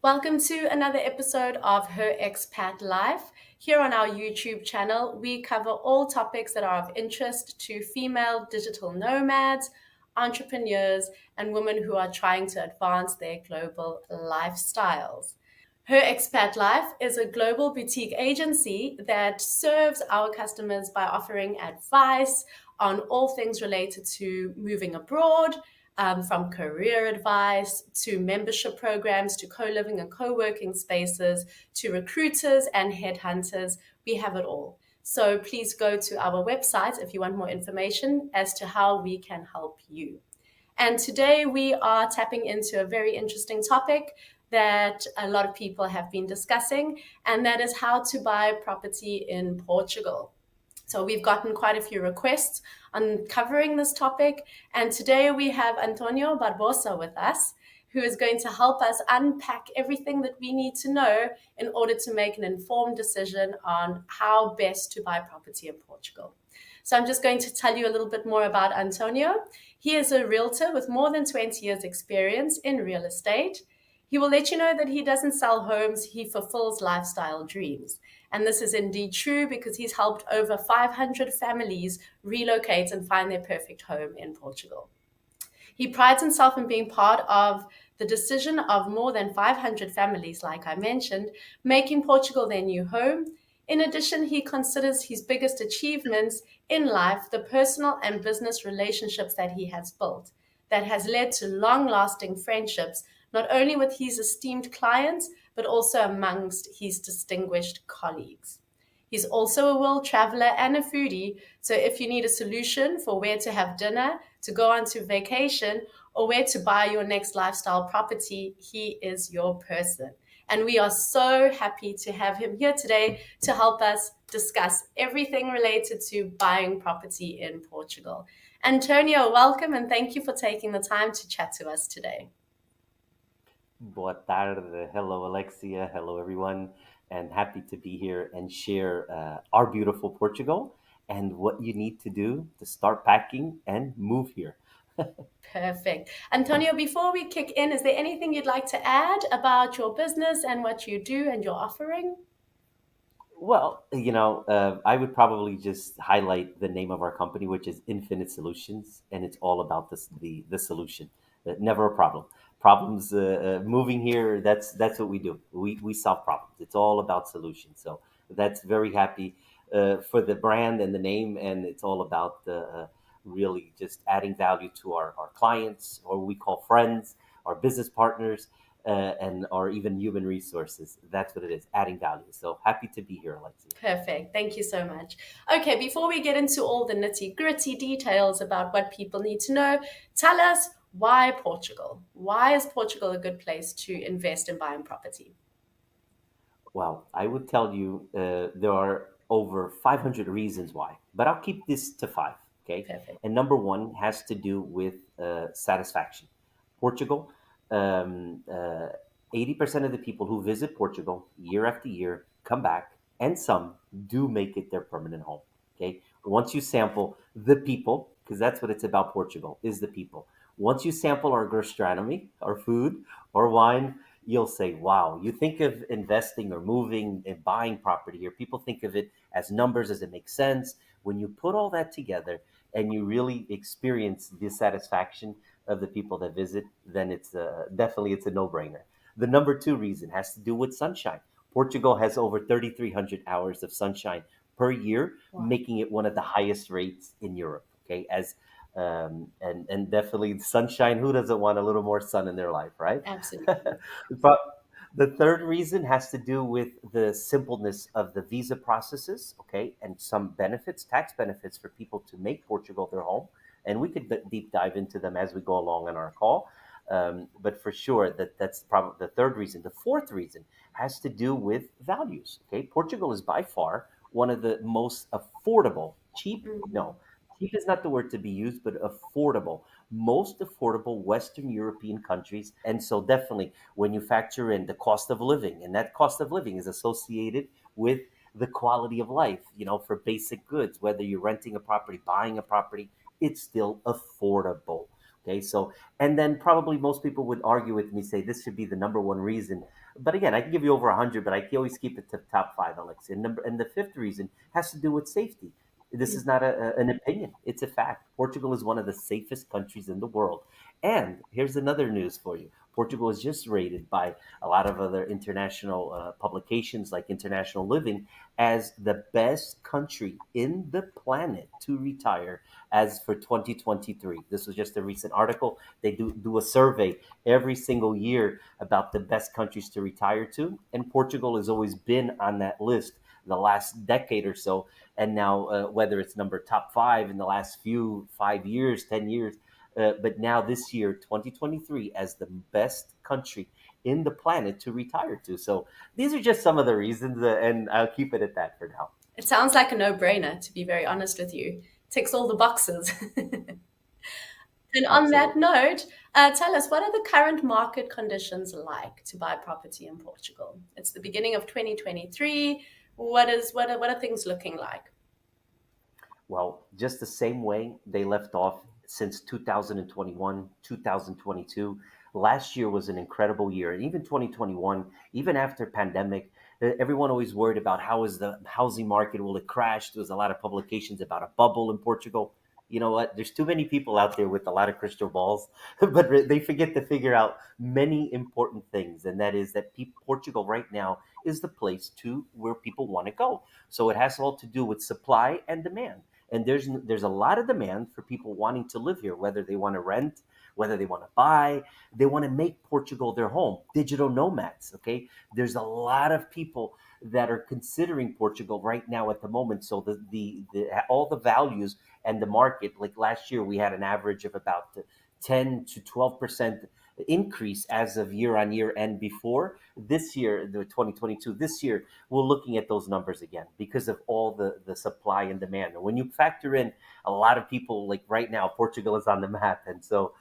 Welcome to another episode of Her Expat Life. Here on our YouTube channel, we cover all topics that are of interest to female digital nomads, entrepreneurs, and women who are trying to advance their global lifestyles. Her Expat Life is a global boutique agency that serves our customers by offering advice on all things related to moving abroad, from career advice to membership programs to co-living and co-working spaces to recruiters and headhunters. We have it all. So please go to our website if you want more information as to how we can help you. And today we are tapping into a very interesting topic that a lot of people have been discussing, and that is how to buy property in Portugal. So we've gotten quite a few requests on covering this topic, and today we have Antonio Barbosa with us, who is going to help us unpack everything that we need to know in order to make an informed decision on how best to buy property in Portugal. So I'm just going to tell you a little bit more about Antonio. He is a realtor with more than 20 years experience in real estate. He will let you know that he doesn't sell homes, he fulfills lifestyle dreams. And this is indeed true because he's helped over 500 families relocate and find their perfect home in Portugal. He prides himself in being part of the decision of more than 500 families, like I mentioned, making Portugal their new home. In addition, he considers his biggest achievements in life the personal and business relationships that he has built, that has led to long-lasting friendships, not only with his esteemed clients, but also amongst his distinguished colleagues. He's also a world traveler and a foodie, so if you need a solution for where to have dinner, to go on to vacation, or where to buy your next lifestyle property, he is your person. And we are so happy to have him here today to help us discuss everything related to buying property in Portugal. Antonio, welcome, and thank you for taking the time to chat to us today. Boa tarde. Hello, Alexia. Hello, everyone. And happy to be here and share our beautiful Portugal and what you need to do to start packing and move here. Perfect. Antonio, before we kick in, is there anything you'd like to add about your business and what you do and your offering? I would probably just highlight the name of our company, which is Infinite Solutions, and it's all about the solution. Never a problem. Problems moving here. That's what we do. We solve problems. It's all about solutions. So that's very happy for the brand and the name, and it's all about really just adding value to our clients, or we call friends, our business partners, or even human resources. That's what it is, adding value. So happy to be here, Alexia. Perfect. Thank you so much. Okay, before we get into all the nitty-gritty details about what people need to know, tell us why Portugal? Why is Portugal a good place to invest in buying property? Well, I would tell you there are over 500 reasons why, but I'll keep this to five. Okay. Perfect. And number one has to do with satisfaction. Portugal, um, uh, 80% of the people who visit Portugal year after year come back, and some do make it their permanent home. Okay. Once you sample the people, because that's what it's about, Portugal is the people. Once you sample our gastronomy, our food, our wine, you'll say, wow, you think of investing or moving and buying property here. People think of it as numbers, as it makes sense. When you put all that together and you really experience the satisfaction of the people that visit, then it's definitely it's a no-brainer. The number two reason has to do with sunshine. Portugal has over 3,300 hours of sunshine per year, Wow. making it one of the highest rates in Europe. Okay, as and definitely sunshine. Who doesn't want a little more sun in their life, right? Absolutely. But the third reason has to do with the simpleness of the visa processes, okay, and some benefits, tax benefits for people to make Portugal their home. And we could deep dive into them as we go along in our call. But for sure, that's probably the third reason. The fourth reason has to do with values. Okay, Portugal is by far one of the most affordable, cheap. Mhm. No, cheap is not the word to be used, but affordable, most affordable Western European countries. And so, definitely, when you factor in the cost of living, and that cost of living is associated with the quality of life, for basic goods, whether you're renting a property, buying a property, it's still affordable. Okay, so and then probably most people would argue with me, say this should be the number one reason. But again, I can give you over 100, but I can always keep it to top five, Alex. And the fifth reason has to do with safety. This is not an opinion; it's a fact. Portugal is one of the safest countries in the world. And here's another news for you: Portugal is just rated by a lot of other international publications like International Living as the best country in the planet to retire as for 2023. This was just a recent article. They do a survey every single year about the best countries to retire to, and Portugal has always been on that list the last decade or so. And now, whether it's number top five in the last few 5 years, 10 years, but now this year, 2023, as the best country in the planet to retire to. So these are just some of the reasons, and I'll keep it at that for now. It sounds like a no-brainer, to be very honest with you. Ticks all the boxes. And on that Absolutely. note, tell us, what are the current market conditions like to buy property in Portugal? It's the beginning of 2023. What are things looking like? Well, just the same way they left off since 2021, 2022. Last year was an incredible year. And even 2021, even after pandemic, everyone always worried about how is the housing market, will it crash? There was a lot of publications about a bubble in Portugal. You know what? There's too many people out there with a lot of crystal balls, but they forget to figure out many important things. And that is that Portugal right now is the place to where people want to go. So it has all to do with supply and demand, and there's a lot of demand for people wanting to live here, whether they want to rent, whether they want to buy, they want to make Portugal their home. Digital nomads. Okay, there's a lot of people that are considering Portugal right now at the moment. So the all the values and the market, like last year we had an average of about 10 to 12% increase as of year on year. And before this year, the 2022, this year we're looking at those numbers again because of all the supply and demand. And when you factor in a lot of people, like right now, Portugal is on the map. And so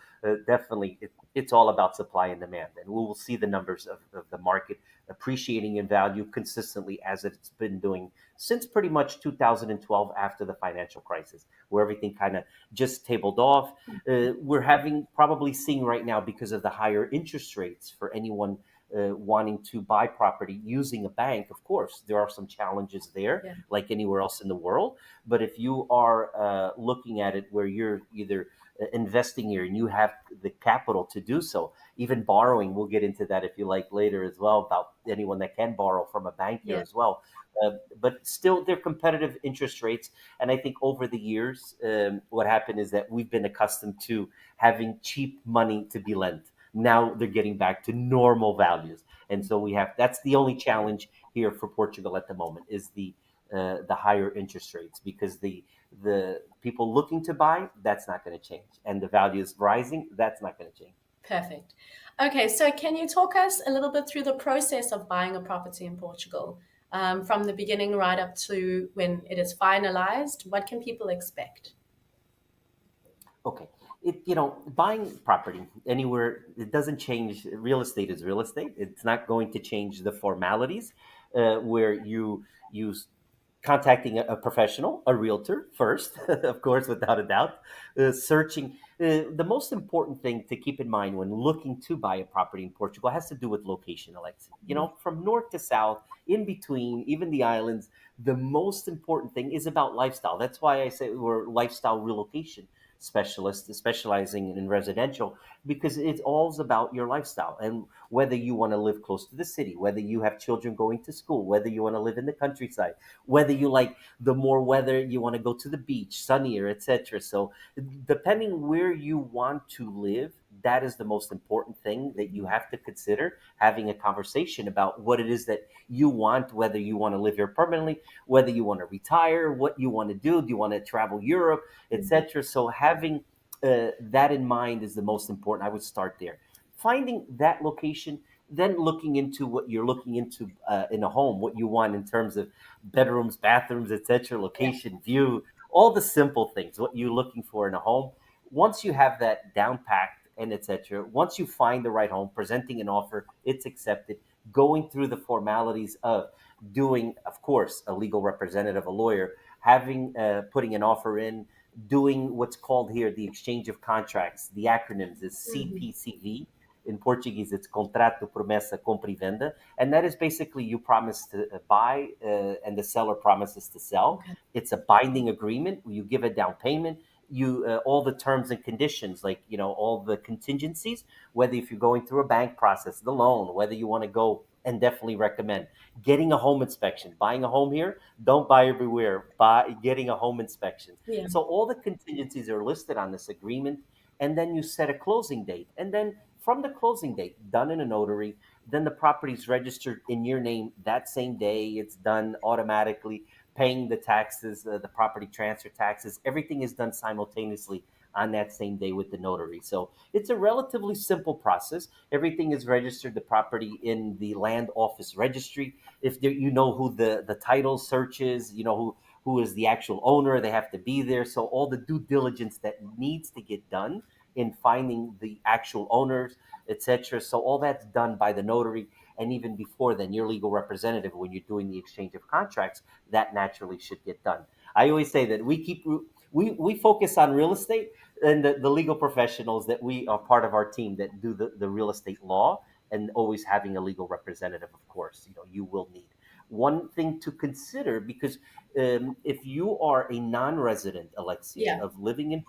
definitely it's all about supply and demand. And we will see the numbers of the market appreciating in value consistently as it's been doing since pretty much 2012 after the financial crisis, where everything kind of just tabled off. We're having probably seeing right now because of the higher interest rates for anyone wanting to buy property using a bank. Of course, there are some challenges there, Yeah. like anywhere else in the world. But if you are looking at it where you're either investing here and you have the capital to do so, even borrowing, we'll get into that if you like later as well, about anyone that can borrow from a bank here Yeah. as well. But still, they're competitive interest rates. And I think over the years, what happened is that we've been accustomed to having cheap money to be lent. Now they're getting back to normal values, and so we have that's the only challenge here for Portugal at the moment is the higher interest rates, because the people looking to buy, that's not going to change, and the value is rising, that's not going to change. Perfect. Okay, so can you talk us a little bit through the process of buying a property in Portugal, from the beginning right up to when it is finalized? What can people expect? Okay. Buying property anywhere, it doesn't change. Real estate is real estate. It's not going to change the formalities, where you contacting a professional, a realtor first, of course, without a doubt, searching. The most important thing to keep in mind when looking to buy a property in Portugal has to do with location, Alex. From north to south, in between, even the islands, the most important thing is about lifestyle. That's why I say we're lifestyle relocation specialists specializing in residential, because it's all about your lifestyle and whether you want to live close to the city, whether you have children going to school, whether you want to live in the countryside, whether you like the more weather, you want to go to the beach, sunnier, etc. So depending where you want to live, that is the most important thing that you have to consider having a conversation about what it is that you want, whether you want to live here permanently, whether you want to retire, what you want to do you want to travel Europe, etc. So having that in mind is the most important. I would start there, finding that location, then looking into what you're looking into in a home, what you want in terms of bedrooms, bathrooms, etc., Yeah. location, view, all the simple things, what you're looking for in a home. Once you have that down packed and etc., once you find the right home, presenting an offer, it's accepted, going through the formalities of doing, of course, a legal representative, a lawyer, having putting an offer in, doing what's called here the exchange of contracts. The acronyms is Mhm. CPCV. In Portuguese, it's Contrato, Promessa, Compra e Venda. And that is basically you promise to buy and the seller promises to sell. Okay. It's a binding agreement. You give a down payment. You all the terms and conditions, like all the contingencies, whether if you're going through a bank process, the loan, whether you want to go, and definitely recommend getting a home inspection. Buying a home here, don't buy everywhere. Buy getting a home inspection. Yeah. So all the contingencies are listed on this agreement, and then you set a closing date. And then from the closing date, done in a notary, then the property's registered in your name that same day. It's done automatically, paying the taxes, the property transfer taxes. Everything is done simultaneously on that same day with the notary. So it's a relatively simple process. Everything is registered, the property in the land office registry. If there, you know who the title search is, you know who is the actual owner, they have to be there. So all the due diligence that needs to get done in finding the actual owners, etc. So all that's done by the notary. And even before then, your legal representative, when you're doing the exchange of contracts, that naturally should get done. I always say that we focus on real estate, and the legal professionals that we are part of our team that do the real estate law, and always having a legal representative, of course, you will need. One thing to consider, because if you are a non-resident, Alexia, Yeah. of living in,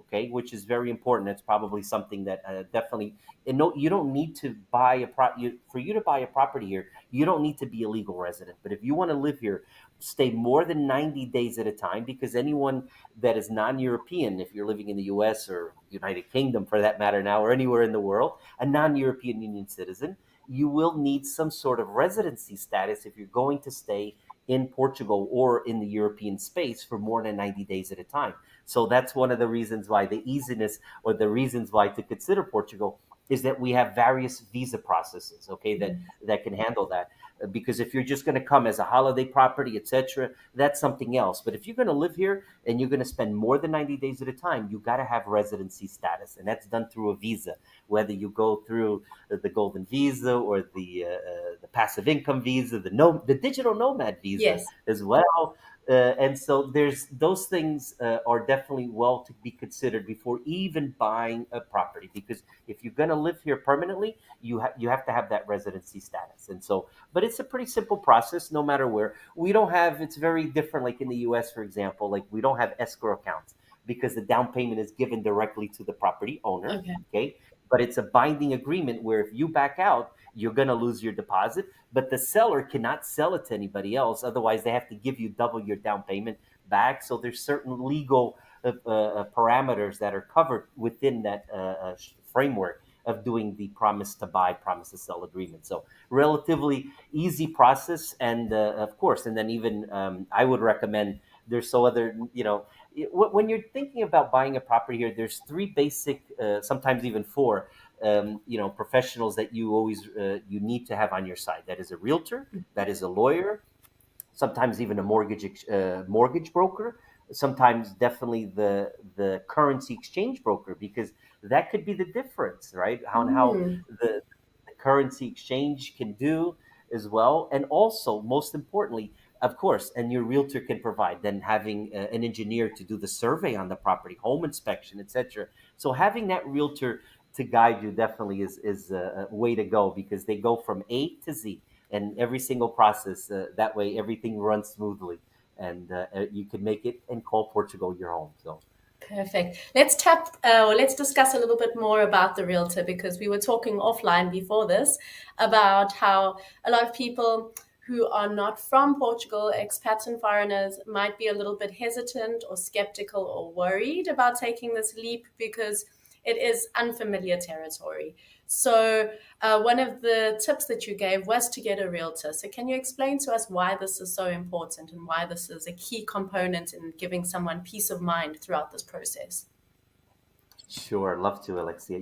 okay, which is very important. It's probably something that definitely, and no, you don't need to buy for you to buy a property here. You don't need to be a legal resident, but if you want to live here, stay more than 90 days at a time, because anyone that is non-European, if you're living in the US or United Kingdom for that matter now, or anywhere in the world, a non-European Union citizen, you will need some sort of residency status if you're going to stay in Portugal or in the European space for more than 90 days at a time. So that's one of the reasons why the easiness, or the reasons why to consider Portugal, is that we have various visa processes, okay, Mhm. that can handle that. Because if you're just going to come as a holiday property, etc., that's something else. But if you're going to live here and you're going to spend more than 90 days at a time, you got to have residency status, and that's done through a visa. Whether you go through the golden visa, or the passive income visa, the digital nomad visa Yes. as well. And so there's those things are definitely well to be considered before even buying a property, because if you're going to live here permanently, you have to have that residency status. And so, but it's a pretty simple process no matter where. We don't have, it's very different, like in the US, for example, like we don't have escrow accounts, because the down payment is given directly to the property owner, Okay. okay? But it's a binding agreement where if you back out, you're going to lose your deposit, but the seller cannot sell it to anybody else. Otherwise, they have to give you double your down payment back. So there's certain legal parameters that are covered within that framework of doing the promise to buy, promise to sell agreement. So relatively easy process, and of course, and then even I would recommend. There's so other, when you're thinking about buying a property here, there's three basic, sometimes even four, professionals that you always you need to have on your side. That is a realtor, that is a lawyer, sometimes even a mortgage broker, sometimes definitely the currency exchange broker, because that could be the difference, right? How Mm. the currency exchange can do as well. And also, most importantly, of course, and your realtor can provide, then having an engineer to do the survey on the property, home inspection, etc. So having that realtor to guide you definitely is a way to go, because they go from A to Z, and every single process. That way, everything runs smoothly, and you can make it and call Portugal your home. So Perfect. Let's discuss a little bit more about the realtor, because we were talking offline before this about how a lot of people who are not from Portugal, expats and foreigners, might be a little bit hesitant or skeptical or worried about taking this leap because it is unfamiliar territory. So, one of the tips that you gave was to get a realtor. So, can you explain to us why this is so important and why this is a key component in giving someone peace of mind throughout this process? sure, love to, Alexia.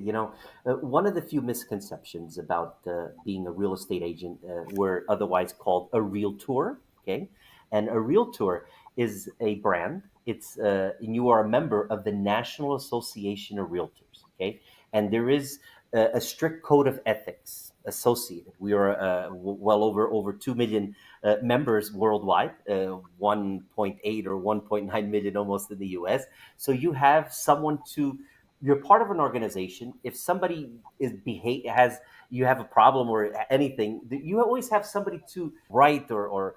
One of the few misconceptions about being a real estate agent, we're otherwise called a realtor. Okay, and a realtor is a brand. And you are a member of the National Association of Realtors. Okay, and there is a strict code of ethics associated. We are well over 2 million members worldwide, 1.8 or 1.9 million almost in the U.S. So you have someone to. You're part of an organization. If somebody is behave has you have a problem or anything, you always have somebody to write or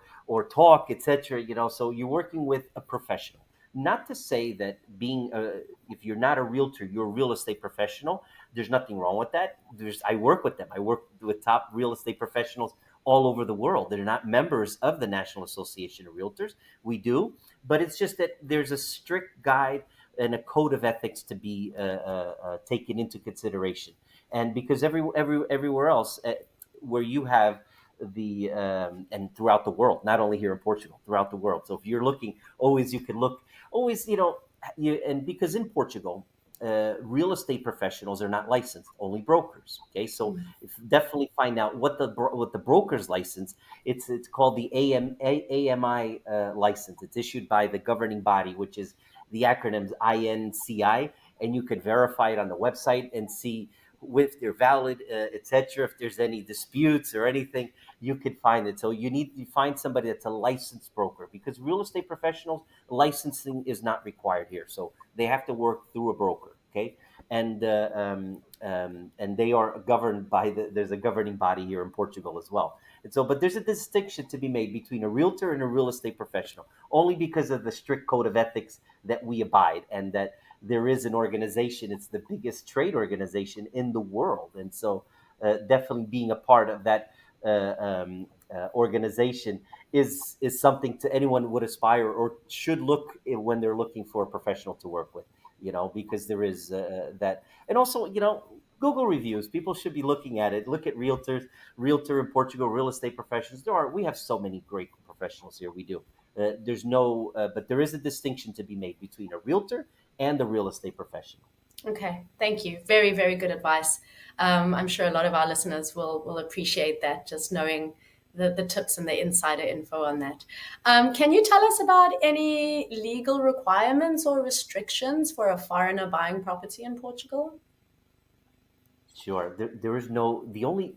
talk, etc. So you're working with a professional. Not to say that if you're not a realtor, you're a real estate professional. There's nothing wrong with that. I work with them. I work with top real estate professionals all over the world. They're not members of the National Association of Realtors. We do, but it's just that there's a strict guide and a code of ethics to be taken into consideration. And because everywhere else where you have and throughout the world, not only here in Portugal, throughout the world. So if you're looking, always you can look, always and because in Portugal, real estate professionals are not licensed, only brokers. Okay, so if definitely find out what the broker's license. It's called the AMI license. It's issued by the governing body, which is the acronyms INCI, and you could verify it on the website and see if they're valid, etc. If there's any disputes or anything, you could find it. So you need to find somebody that's a licensed broker, because real estate professionals licensing is not required here. So they have to work through a broker. Okay, and they are governed by there's a governing body here in Portugal as well. And so, but there's a distinction to be made between a realtor and a real estate professional, only because of the strict code of ethics that we abide, and that there is an organization. It's the biggest trade organization in the world, and so definitely being a part of that organization is something to anyone would aspire or should look when they're looking for a professional to work with. Because there is that, and also Google reviews. People should be looking at it. Look at realtor in Portugal, real estate professionals. We have so many great professionals here. We do. There's no, but there is a distinction to be made between a realtor and a real estate professional. Okay, thank you. Very, very good advice. I'm sure a lot of our listeners will appreciate that, just knowing the tips and the insider info on that. Can you tell us about any legal requirements or restrictions for a foreigner buying property in Portugal? Sure. There is no the only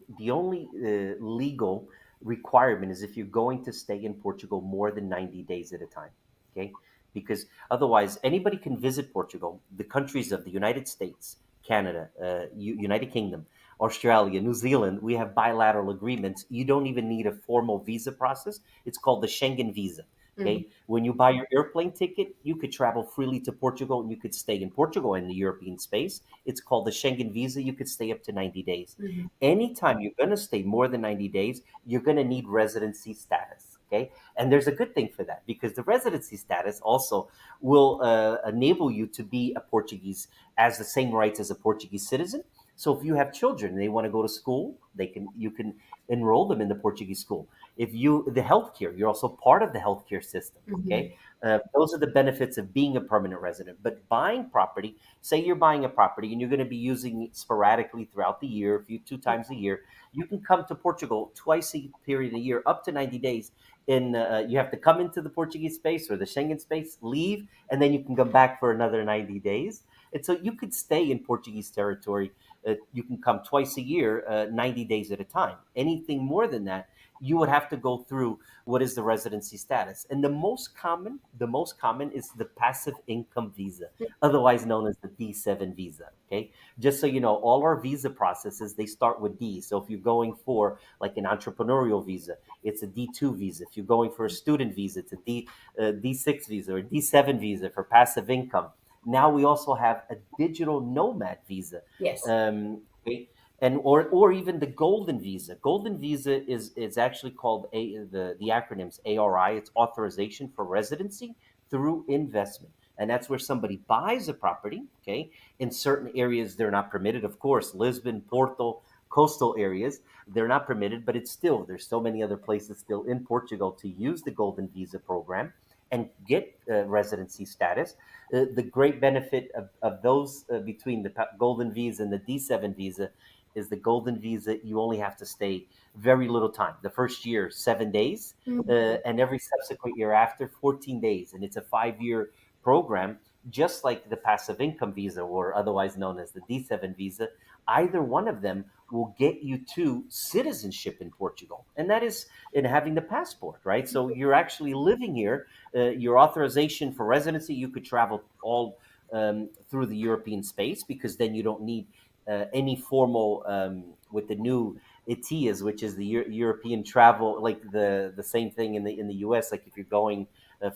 legal requirement is if you're going to stay in Portugal more than 90 days at a time. Okay, because otherwise anybody can visit Portugal. The countries of the United States, Canada, United Kingdom, Australia, New Zealand, we have bilateral agreements. You don't even need a formal visa process. It's called the Schengen visa. Mhm. Okay, when you buy your airplane ticket, you could travel freely to Portugal, and you could stay in Portugal in the European space. It's called the Schengen visa. You could stay up to 90 days. Mhm. Anytime you're going to stay more than 90 days, you're going to need residency status. Okay, and there's a good thing for that, because the residency status also will enable you to be a Portuguese, as the same rights as a Portuguese citizen. So if you have children and they want to go to school, you can enroll them in the Portuguese school. If you the healthcare, you're also part of the healthcare system. Mhm. Okay, those are the benefits of being a permanent resident. But buying property, say you're buying a property and you're going to be using it sporadically throughout the year, a few 2 times a year, you can come to Portugal twice a period a year, up to 90 days. You have to come into the Portuguese space or the Schengen space, leave, and then you can come back for another 90 days. And so you could stay in Portuguese territory. You can come twice a year, 90 days at a time. Anything more than that, you would have to go through what is the residency status. And the most common is the passive income visa, otherwise known as the D7 visa. Okay, just so you know, all our visa processes, they start with D. So if you're going for like an entrepreneurial visa, it's a D2 visa. If you're going for a student visa, it's a D6 visa or D7 visa for passive income. Now we also have a digital nomad visa, Yes. okay? And or even the golden visa. Golden visa is actually called the acronyms ARI. It's authorization for residency through investment, and that's where somebody buys a property. Okay, in certain areas they're not permitted. Of course, Lisbon, Porto, coastal areas, they're not permitted, but it's still there's so many other places still in Portugal to use the golden visa program and get residency status. The great benefit of those between the golden visa and the D7 visa is the golden visa, you only have to stay very little time. The first year, 7 days, Mhm. and every subsequent year after, 14 days. And it's a 5-year program, just like the passive income visa, or otherwise known as the D7 visa. either one of them will get you to citizenship in Portugal, and that is in having the passport, right? So you're actually living here. Your authorization for residency, you could travel all through the European space, because then you don't need any formal with the new ETIAs, which is the European travel, like the same thing in the U.S. Like if you're going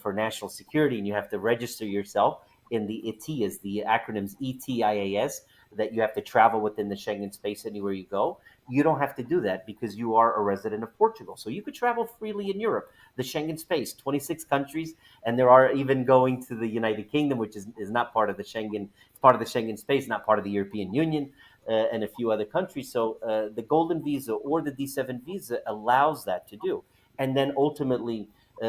for national security and you have to register yourself in the ETIAS, the acronyms ETIAS, that you have to travel within the Schengen space anywhere you go. You don't have to do that because you are a resident of Portugal. So you could travel freely in Europe, the Schengen space, 26 countries, and there are even going to the United Kingdom, which is not part of the Schengen. It's part of the Schengen space, not part of the European Union, and a few other countries. So the Golden Visa or the D7 visa allows that to do. And then ultimately,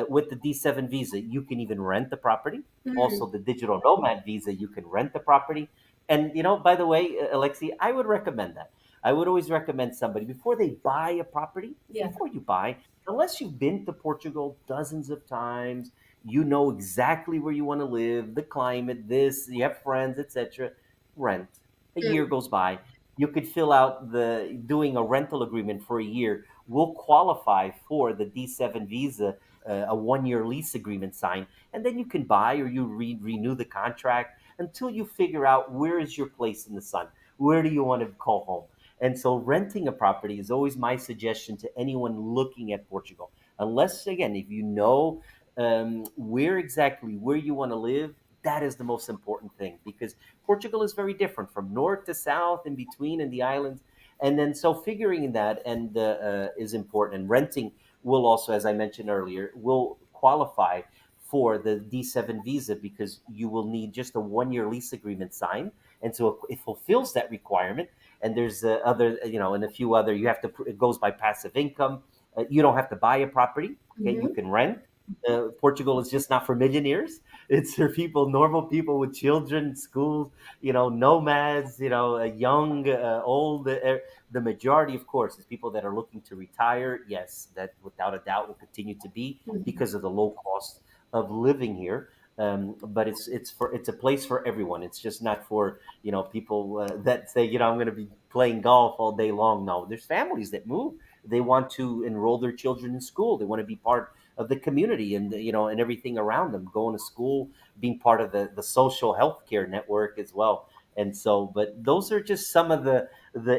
with the D7 visa, you can even rent the property. Mm, Also, the digital nomad visa, you can rent the property. And by the way, Alexi, I would recommend that. I would always recommend somebody before they buy a property, yeah. before you buy, unless you've been to Portugal dozens of times, you know exactly where you want to live, the climate, this, you have friends, etc. Rent. A year Mm, goes by. You could fill out the doing a rental agreement for a year will qualify for the D7 visa, a 1 year lease agreement signed, and then you can buy or you renew the contract until you figure out where is your place in the sun. Where do you want to call home? And so renting a property is always my suggestion to anyone looking at Portugal. Unless, again, if you know where you want to live, that is the most important thing, because Portugal is very different from north to south, in between, in the islands. And then so figuring that is important. And renting will also, as I mentioned earlier, will qualify for the D7 visa, because you will need just a 1 year lease agreement signed. And so it fulfills that requirement. And there's other, and a few other, you have to, it goes by passive income. You don't have to buy a property. Okay. You mhm, can rent. Portugal is just not for millionaires. It's for people, normal people with children, schools, nomads, young, old. The majority, of course, is people that are looking to retire. Yes, that without a doubt will continue to be mhm. because of the low cost of living here. But it's a place for everyone. It's just not for people that say I'm going to be playing golf all day long. No, there's families that move. They want to enroll their children in school. They want to be part of the community and and everything around them, going to school, being part of the social healthcare network as well. And so, but those are just some of the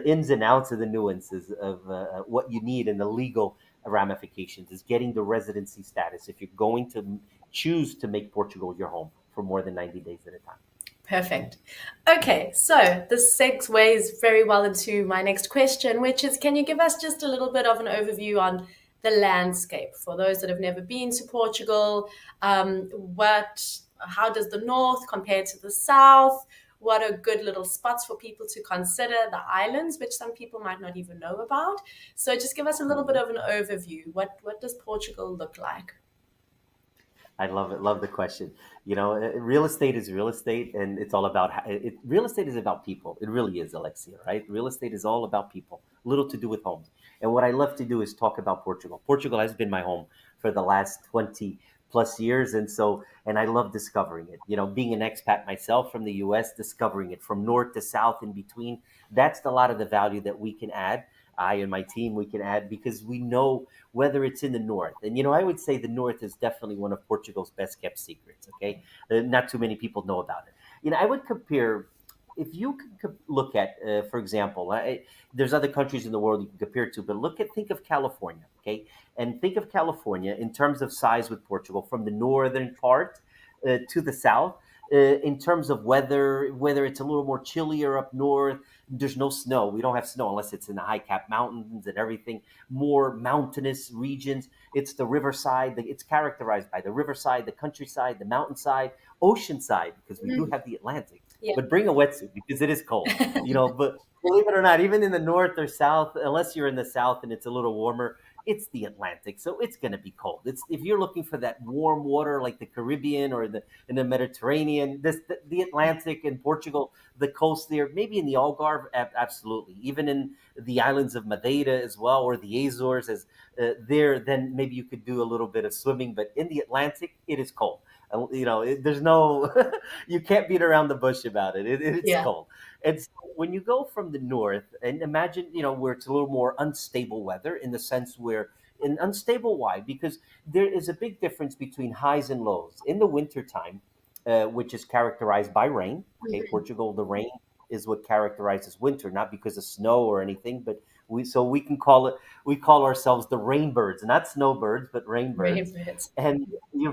ins and outs of the nuances of what you need, and the legal ramifications is getting the residency status if you're going to choose to make Portugal your home for more than 90 days at a time. Perfect. Okay, so this segues very well into my next question, which is, can you give us just a little bit of an overview on the landscape for those that have never been to Portugal? How does the north compare to the south? What are good little spots for people to consider? The islands, which some people might not even know about. So just give us a little bit Mhm. of an overview. What does Portugal look like? I love it. Love the question. Real estate is real estate, and it's all about real estate is about people. It really is, Alexia. Right? Real estate is all about people. Little to do with homes. And what I love to do is talk about Portugal. Portugal has been my home for the last 20 plus years, and I love discovering it. Being an expat myself from the U.S., discovering it from north to south, in between. That's a lot of the value that we can add. I and my team, we can add, because we know whether it's in the north. And I would say the north is definitely one of Portugal's best kept secrets. Okay, not too many people know about it. I would compare. If you could look at, for example, there's other countries in the world you can compare it to, but think of California, okay, and think of California in terms of size with Portugal, from the northern part to the south. In terms of weather, whether it's a little more chillier up north, there's no snow. We don't have snow unless it's in the high cap mountains and everything. More mountainous regions. It's the riverside. It's characterized by the riverside, the countryside, the mountainside, ocean side, because we do Mm, have the Atlantic. yeah. But bring a wetsuit because it is cold. But believe it or not, even in the north or south, unless you're in the south and it's a little warmer, it's the Atlantic, so it's going to be cold. It's if you're looking for that warm water like the Caribbean or the Mediterranean, the Atlantic in Portugal, the coast there, maybe in the Algarve, absolutely. Even in the islands of Madeira as well, or the Azores, as there, then maybe you could do a little bit of swimming. But in the Atlantic, it is cold. There's no, you can't beat around the bush about it. It's Yeah. cold. And so when you go from the north, and imagine, where it's a little more unstable weather, in the sense where, in unstable, why? Because there is a big difference between highs and lows. In the wintertime, which is characterized by rain, okay, Mhm. Portugal, the rain is what characterizes winter, not because of snow or anything, but we can call it, we call ourselves the rainbirds, not snowbirds, but rainbirds. Rainbirds. And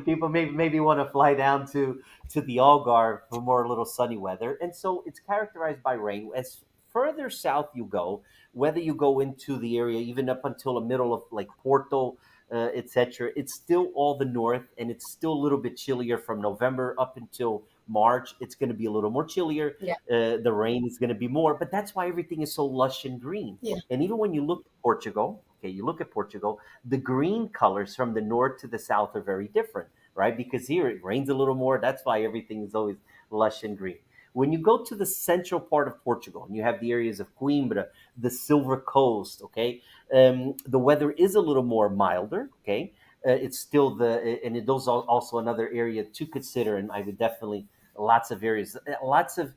people maybe want to fly down to the Algarve for more little sunny weather, and so it's characterized by rain. As further south you go, whether you go into the area even up until the middle of like Porto, etc., it's still all the north, and it's still a little bit chillier from November up until March. It's going to be a little more chillier. Yeah. The rain is going to be more, but that's why everything is so lush and green. Yeah. And even when you look at Portugal, okay, you look at Portugal, the green colors from the north to the south are very different, right? Because here it rains a little more. That's why everything is always lush and green. When you go to the central part of Portugal and you have the areas of Coimbra, the Silver Coast, okay, the weather is a little more milder, okay. It's still and those are also another area to consider, and I would definitely, lots of areas, lots of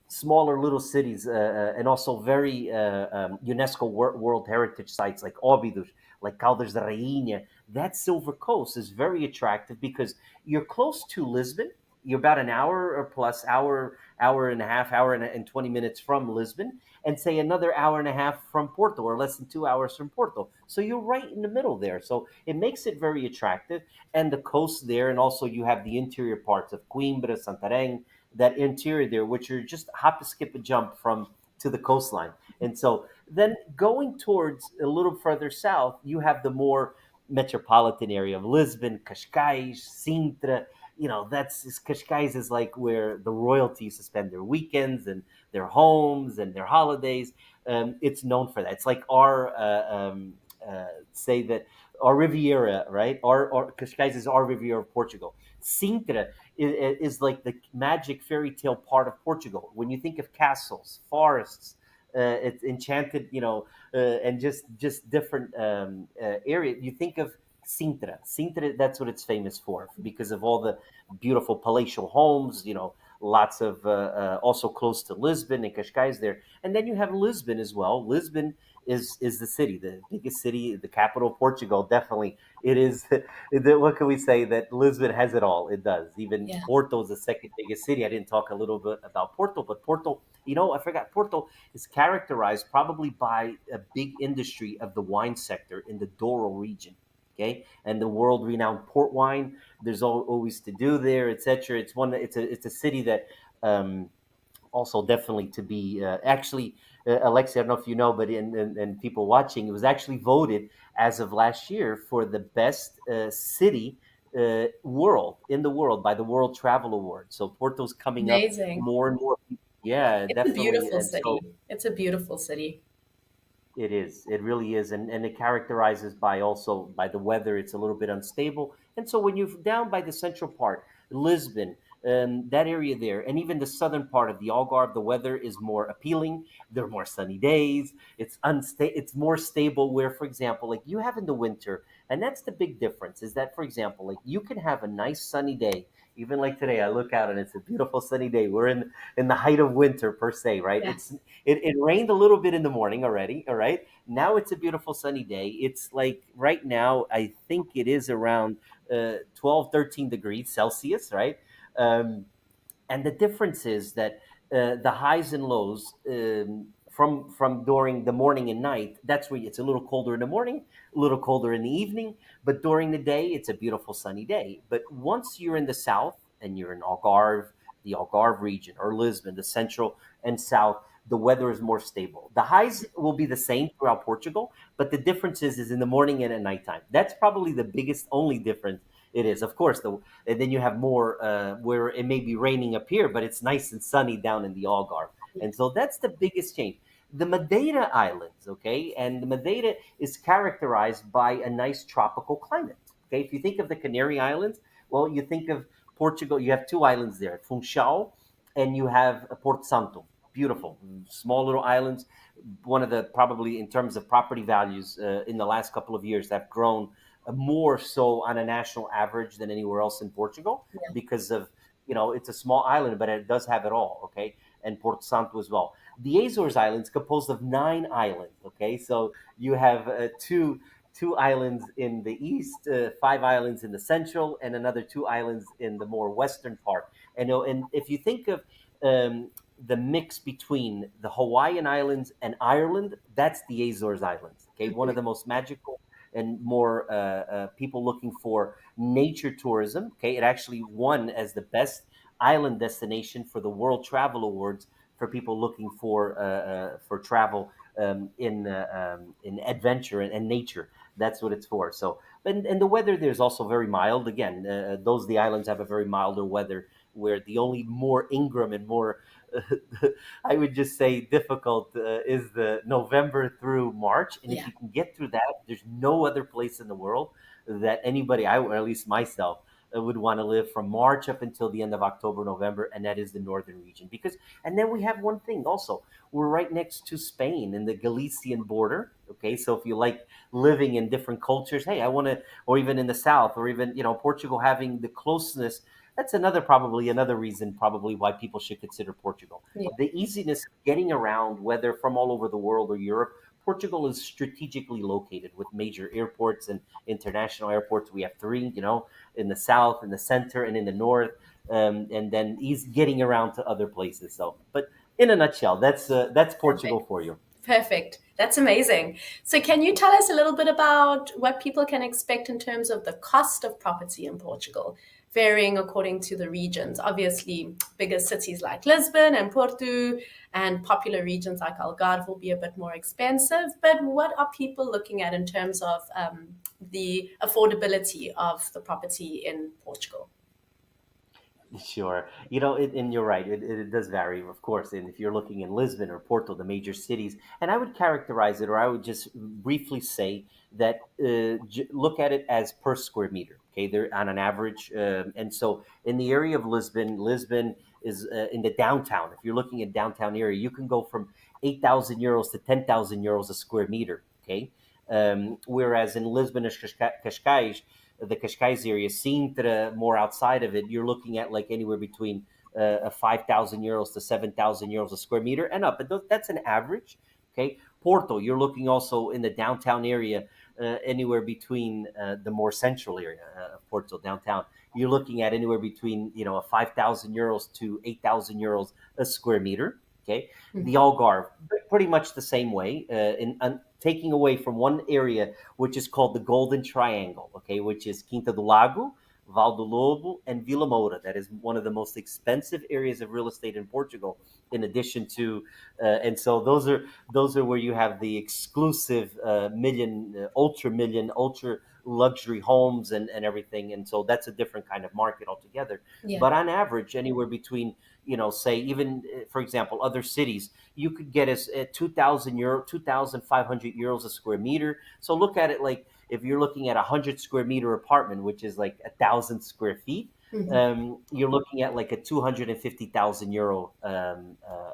smaller little cities, and also very UNESCO World Heritage sites like Óbidos, like Caldas da Rainha. That Silver Coast is very attractive because you're close to Lisbon. You're about an hour or plus, hour and a half, hour and 20 minutes from Lisbon, and say another hour and a half from Porto, or less than 2 hours from Porto. So you're right in the middle there. So it makes it very attractive. And the coast there, and also you have the interior parts of Coimbra, Santarém, that interior there, which are just hop, skip, a jump from to the coastline. And so then going towards a little further south, you have the more metropolitan area of Lisbon, Cascais, Sintra. That's Cascais is like where the royalty used to spend their weekends and their homes and their holidays. It's known for that. It's like say that our Riviera, right? Our Cascais is our Riviera of Portugal. Sintra is like the magic fairy tale part of Portugal. When you think of castles, forests, it's enchanted, and just different area. You think of Sintra. Sintra, that's what it's famous for because of all the beautiful palatial homes. Lots of also close to Lisbon and Cascais there, and then you have Lisbon as well. Lisbon is the city, the biggest city, the capital of Portugal. Definitely, it is. What can we say? That Lisbon has it all. It does. Even Yeah. Porto is the second biggest city. I didn't talk a little bit about Porto, but Porto, I forgot. Porto is characterized probably by a big industry of the wine sector in the Douro region. Okay, and the world-renowned port wine. There's always to do there, etc. It's one. It's a city that. Also definitely to be actually, Alexi, I don't know if you know, but and people watching, it was actually voted as of last year for the best city world in the world by the World Travel Award. So Porto's coming up Amazing. more and more. Yeah, It's a definitely. beautiful And so city. It's a beautiful city. it is. It really is, and it characterizes by also by the weather. It's a little bit unstable, and so when you're down by the central part, Lisbon, that area there, and even the southern part of the Algarve, the weather is more appealing. There are more sunny days. It's unstable. It's more stable. Where, for example, like you have in the winter, and that's the big difference. Is that, for example, like you can have a nice sunny day. Even like today, I look out and it's a beautiful sunny day. We're in the height of winter per se, right? Yeah. It rained a little bit in the morning already. All right. Now it's a beautiful sunny day. It's like right now, I think it is around 12, 13 degrees Celsius, right? Um, and the difference is that the highs and lows, from during the morning and night, that's where it's a little colder in the morning, a little colder in the evening, but during the day it's a beautiful sunny day. But once you're in the south and you're in Algarve, the Algarve region, or Lisbon, the central and south, the weather is more stable. The highs will be the same throughout Portugal, but the difference is in the morning and at nighttime. That's probably the biggest only difference. It is, of course, and then you have more where it may be raining up here, but it's nice and sunny down in the Algarve. And so that's the biggest change. The Madeira Islands, okay, and the Madeira is characterized by a nice tropical climate. Okay, if you think of the Canary Islands, well, you think of Portugal. You have two islands there, Funchal, and you have Porto Santo. Beautiful, small little islands. One of the, probably in terms of property values in the last couple of years, have grown more so on a national average than anywhere else in Portugal Yeah. because of, it's a small island, but it does have it all. Okay. And Porto Santo as well. The Azores Islands composed of 9 islands. Okay. So you have two islands in the east, 5 islands in the central, and another 2 islands in the more western part. And if you think of the mix between the Hawaiian Islands and Ireland, that's the Azores Islands. Okay, one of the most magical and more people looking for nature tourism. Okay, it actually won as the best island destination for the World Travel Awards for people looking for travel in adventure and nature. That's what it's for. So, and the weather there is also very mild. Again, those the islands have a very milder weather, where the only more Ingram and more I would just say difficult is the November through March. And if Yeah. you can get through that, there's no other place in the world that anybody, or at least myself, would want to live from March up until the end of October, November, and that is the northern region. Because, and then we have one thing also, we're right next to Spain in the Galician border. Okay, so if you like living in different cultures, hey, I want to, or even in the south, or even Portugal having the closeness, that's another reason probably why people should consider Portugal. Yeah. The easiness of getting around, whether from all over the world or Europe. Portugal is strategically located with major airports and international airports. We have three, in the south, in the center, and in the north, and then he's getting around to other places. So, but in a nutshell, that's Perfect. Portugal for you. Perfect. That's amazing. So, can you tell us a little bit about what people can expect in terms of the cost of property in Portugal, varying according to the regions? Obviously, bigger cities like Lisbon and Porto and popular regions like Algarve will be a bit more expensive. But what are people looking at in terms of the affordability of the property in Portugal? Sure. And you're right. It does vary, of course. And if you're looking in Lisbon or Porto, the major cities, and I would characterize it, or I would just briefly say that look at it as per square meter. Okay, they're on an average. And so in the area of Lisbon is in the downtown. If you're looking at downtown area, you can go from 8,000 euros to 10,000 euros a square meter. Okay. Whereas in Lisbon and Cascais, the Cascais area, Sintra, more outside of it, you're looking at like anywhere between 5,000 euros to 7,000 euros a square meter and up. But that's an average. Okay. Porto, you're looking also in the downtown area, anywhere between the more central area of Porto downtown. You're looking at anywhere between a 5,000 euros to 8,000 euros a square meter. Okay, the Mhm. Algarve, pretty much the same way. In taking away from one area, which is called the Golden Triangle. Okay, which is Quinta do Lago, Val do Lobo, and Vila Moura. That is one of the most expensive areas of real estate in Portugal. In addition to, and so those are where you have the exclusive million, ultra luxury homes and everything. And so that's a different kind of market altogether. Yeah. But on average, anywhere between say even for example, other cities, you could get us at 2,000 euro, 2,500 euros a square meter. So look at it like if you're looking at a 100 square meter apartment, which is like 1,000 square feet, Mhm. you're looking at like a 250,000 euro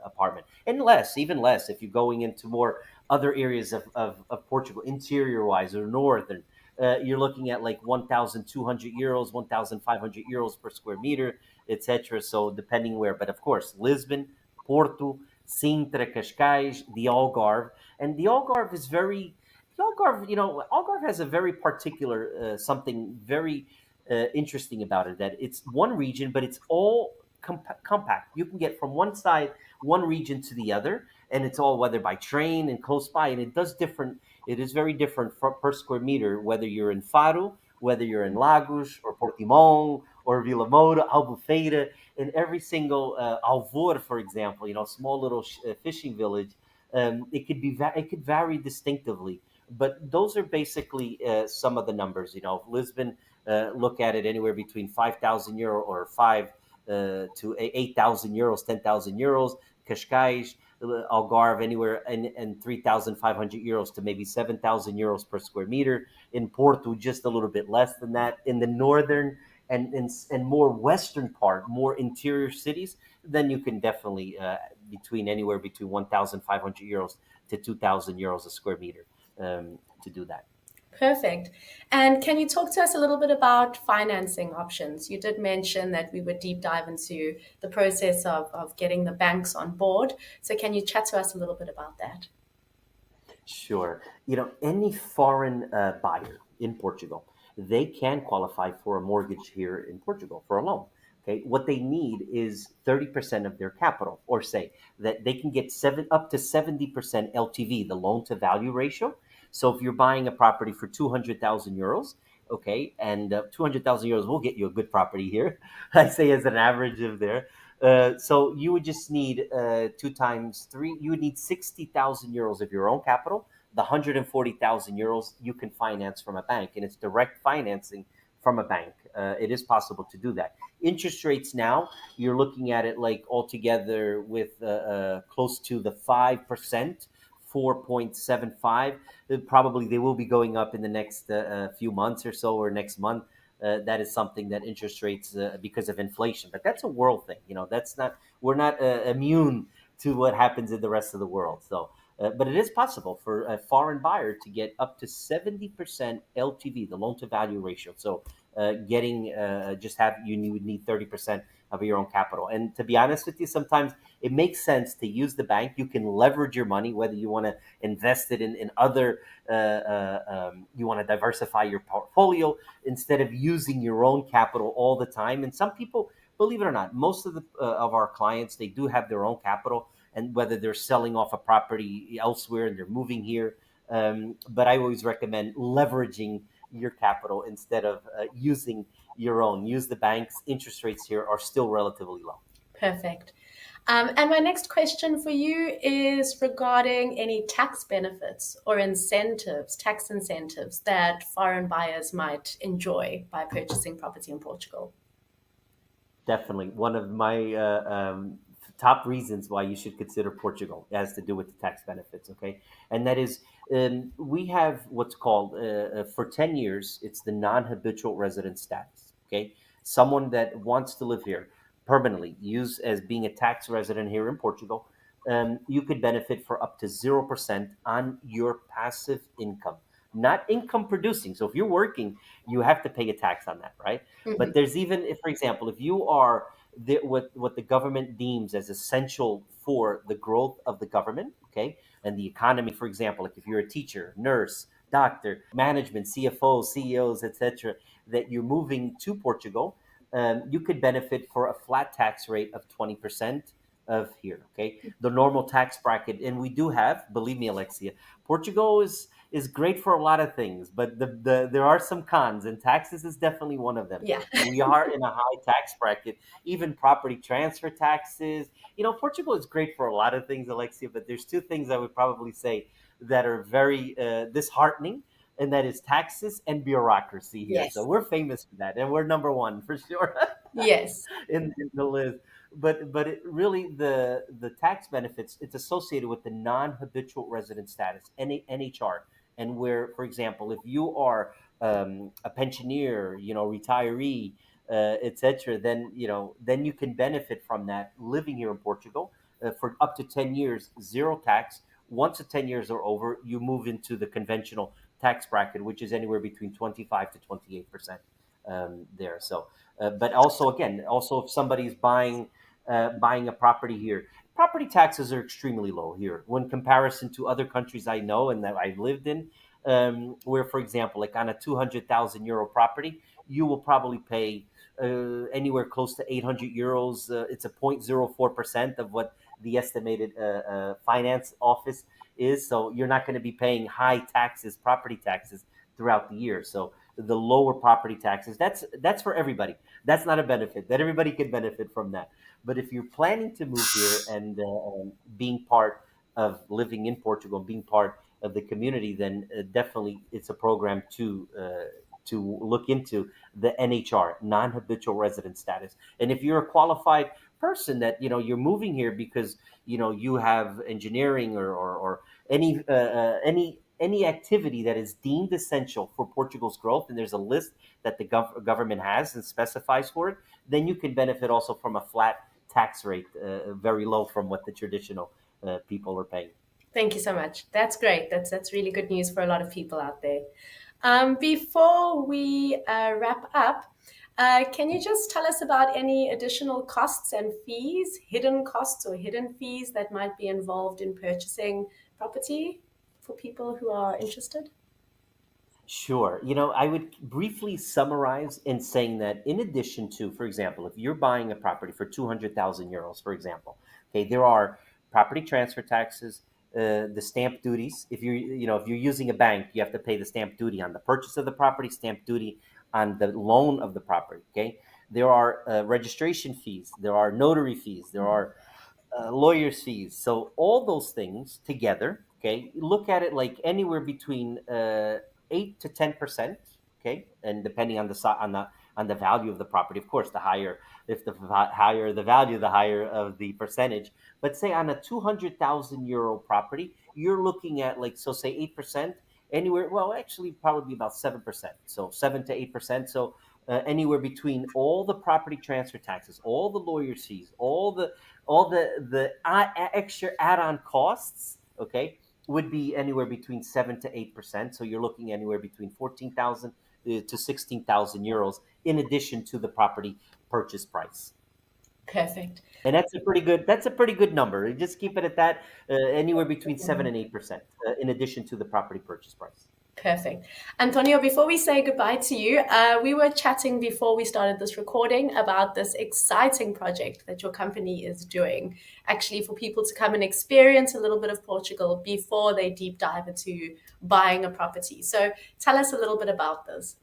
apartment, and less, even less if you're going into more other areas of Portugal, interior wise or northern. You're looking at like 1,200 euros, 1,500 euros per square meter, etc. So depending where, but of course, Lisbon, Porto, Sintra, Cascais, the Algarve, and the Algarve is very. The Algarve, Algarve has a very particular something very interesting about it, that it's one region, but it's all compact. You can get from one side, one region to the other, and it's all whether by train and close by, and it does different. It is very different per square meter, whether you're in Faro, whether you're in Lagos or Portimão or Vila Moura, Albufeira, in every single Alvor, for example, small little fishing village. It could vary distinctively, but those are basically some of the numbers. Lisbon, look at it anywhere between 5,000 euro or 8,000 euros, 10,000 euros. Cascais, Algarve, anywhere and 3,500 euros to maybe 7,000 euros per square meter. In Porto, just a little bit less than that. In the northern and more western part, more interior cities, then you can definitely between anywhere between 1,500 euros to 2,000 euros a square meter to do that. Perfect. And can you talk to us a little bit about financing options? You did mention that we would deep dive into the process of getting the banks on board. So can you chat to us a little bit about that? Sure. Any foreign buyer in Portugal, they can qualify for a mortgage here in Portugal for a loan. Okay. What they need is 30% of their capital, or say that they can get up to 70% LTV, the loan to value ratio. So if you're buying a property for 200,000 euros, okay, and 200,000 euros will get you a good property here, I say as an average of there. So you would just need two times three. You would need 60,000 euros of your own capital. The 140,000 euros you can finance from a bank, and it's direct financing from a bank. It is possible to do that. Interest rates now, you're looking at it like altogether with close to the 5%, 4.75. Probably they will be going up in the next few months or so, or next month. That is something that interest rates because of inflation, but that's a world thing. That's not we're not immune to what happens in the rest of the world. So, but it is possible for a foreign buyer to get up to 70% LTV, the loan to value ratio. So, getting just have you would need 30% of your own capital. And to be honest with you, sometimes it makes sense to use the bank. You can leverage your money, whether you want to invest it in other, you want to diversify your portfolio instead of using your own capital all the time. And some people, believe it or not, most of our clients, they do have their own capital, and whether they're selling off a property elsewhere and they're moving here. But I always recommend leveraging your capital instead of using your own. Use the banks. Interest rates here are still relatively low. Perfect. And my next question for you is regarding any tax benefits or incentives, tax incentives that foreign buyers might enjoy by purchasing property in Portugal. Definitely. One of my top reasons why you should consider Portugal has to do with the tax benefits, okay? And that is, we have what's called, for 10 years, it's the non habitual resident status, okay? Someone that wants to live here permanently, use as being a tax resident here in Portugal, you could benefit for up to 0% on your passive income, not income producing. So if you're working, you have to pay a tax on that, right? But Mhm. there's even, if, for example, if you are what the government deems as essential for the growth of the government, okay, and the economy, for example, like if you're a teacher, nurse, doctor, management, CFOs, CEOs, etc., that you're moving to Portugal, you could benefit for a flat tax rate of 20% of here, okay, the normal tax bracket. And we do have, believe me, Alexia, Portugal is great for a lot of things, but there are some cons, and taxes is definitely one of them. Yeah. We are in a high tax bracket, even property transfer taxes. Portugal is great for a lot of things, Alexia, but there's two things I would probably say that are very disheartening, and that is taxes and bureaucracy here. So Yes. we're famous for that, and we're number one for sure Yes. in the list. But it really, the tax benefits, it's associated with the non-habitual resident status, NHR. And where, for example, if you are a pensioner, retiree, etc., then you can benefit from that living here in Portugal for up to 10 years, zero tax. Once the 10 years are over, you move into the conventional tax bracket, which is anywhere between 25 to 28% there. So, but also, again, also if somebody's buying a property here, property taxes are extremely low here when comparison to other countries I know and that I've lived in. Where, for example, like on a 200,000 euro property, you will probably pay anywhere close to 800 euros. It's a 0.04% of what the estimated finance office is. So you're not going to be paying high taxes, property taxes throughout the year. So the lower property taxes, that's for everybody. That's not a benefit. That everybody can benefit from that. But if you're planning to move here and being part of living in Portugal, being part of the community, then definitely it's a program to look into the NHR, non-habitual resident status. And if you're a qualified person that you're moving here because you have engineering or any activity that is deemed essential for Portugal's growth, and there's a list that the government has and specifies for it, then you can benefit also from a flat tax rate, very low from what the traditional people are paying. Thank you so much. That's great. That's really good news for a lot of people out there. Before we wrap up, can you just tell us about any additional costs and fees, hidden costs or hidden fees that might be involved in purchasing property for people who are interested? Sure. I would briefly summarize in saying that in addition to, for example, if you're buying a property for 200,000 euros, for example, okay, there are property transfer taxes, the stamp duties. If you're using a bank, you have to pay the stamp duty on the purchase of the property, stamp duty on the loan of the property. Okay. There are registration fees, there are notary fees, there are lawyer's fees. So all those things together, okay, look at it like anywhere between 8 to 10%, okay, and depending on the value of the property, of course, the higher if the higher the value, the higher of the percentage. But say on a 200,000 euro property, you're looking at like so say 8%. Anywhere, well, actually, probably about 7%. So 7 to 8%. So anywhere between all the property transfer taxes, all the lawyer's fees, all the extra add-on costs, okay, would be anywhere between 7 to 8%. So you're looking anywhere between 14,000 to 16,000 euros in addition to the property purchase price. Perfect. And that's a pretty good number. You just keep it at that, anywhere between 7 and 8% in addition to the property purchase price. Perfect. Antonio, before we say goodbye to you, we were chatting before we started this recording about this exciting project that your company is doing, actually, for people to come and experience a little bit of Portugal before they deep dive into buying a property. So tell us a little bit about this.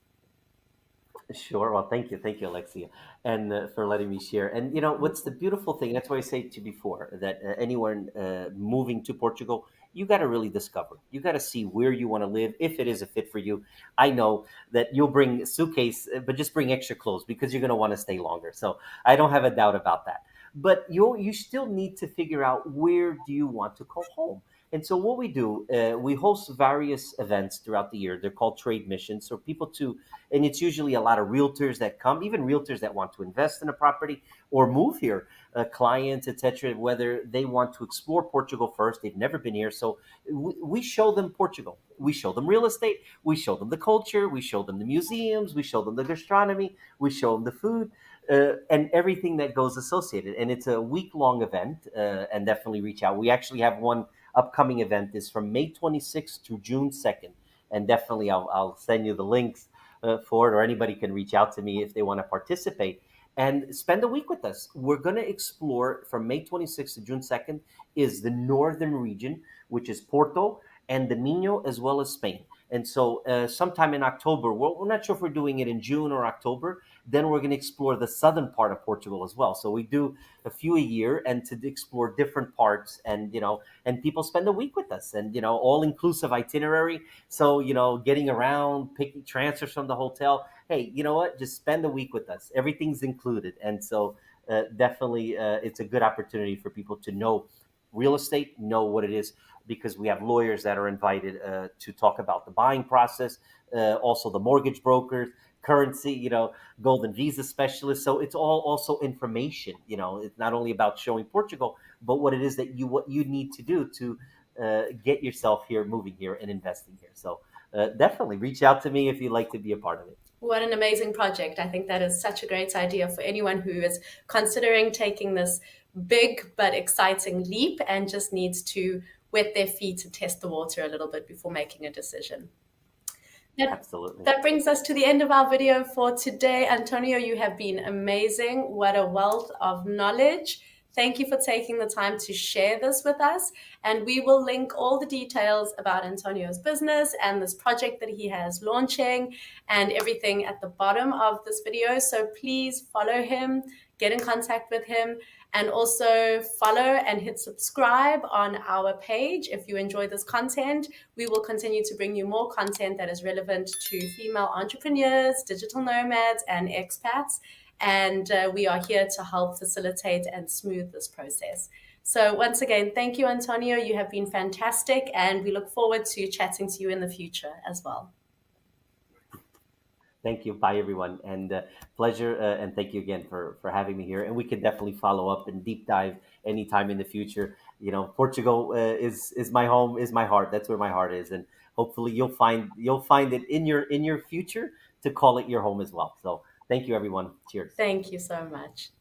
Sure. Well, thank you, Alexia, and for letting me share. And what's the beautiful thing? That's why I say to you before that anyone moving to Portugal, you got to really discover. You got to see where you want to live, if it is a fit for you. I know that you'll bring a suitcase, but just bring extra clothes because you're going to want to stay longer. So I don't have a doubt about that. But you still need to figure out where do you want to call home. And so what we do, we host various events throughout the year. They're called trade missions, so people to and it's usually a lot of realtors that come, even realtors that want to invest in a property or move here, clients, etc. Whether they want to explore Portugal first, they've never been here, so we show them Portugal. We show them real estate. We show them the culture. We show them the museums. We show them the gastronomy. We show them the food. And everything that goes associated. And it's a week-long event, and definitely reach out. We actually have one upcoming event is from May 26th to June 2nd. And definitely I'll send you the links for it, or anybody can reach out to me if they want to participate and spend a week with us. We're going to explore from May 26th to June 2nd is the northern region, which is Porto and the Minho, as well as Spain. And so sometime in October, we're not sure if we're doing it in June or October, then we're going to explore the southern part of Portugal as well. So we do a few a year and to explore different parts, and people spend a week with us, and all inclusive itinerary. So getting around, picking transfers from the hotel. Hey, you know what? Just spend a week with us. Everything's included, and so definitely it's a good opportunity for people to know real estate, know what it is, because we have lawyers that are invited to talk about the buying process, also the mortgage brokers, currency, golden visa specialists. So it's all also information. It's not only about showing Portugal, but what you need to do to get yourself here, moving here, and investing here. So definitely reach out to me if you'd like to be a part of it. What an amazing project. I think that is such a great idea for anyone who is considering taking this big but exciting leap and just needs to wet their feet and test the water a little bit before making a decision. That, Absolutely. that brings us to the end of our video for today. Antonio, you have been amazing. What a wealth of knowledge. Thank you for taking the time to share this with us. And we will link all the details about Antonio's business and this project that he has launching and everything at the bottom of this video. So please follow him, get in contact with him, and also follow and hit subscribe on our page if you enjoy this content. We will continue to bring you more content that is relevant to female entrepreneurs, digital nomads, and expats. And we are here to help facilitate and smooth this process. So once again, thank you, Antonio. You have been fantastic, and we look forward to chatting to you in the future as well. Thank you. Bye, everyone. And pleasure. And thank you again for having me here. And we can definitely follow up and deep dive anytime in the future. Portugal is my home, is my heart. That's where my heart is. And hopefully you'll find it in your future to call it your home as well. So thank you, everyone. Cheers. Thank you so much.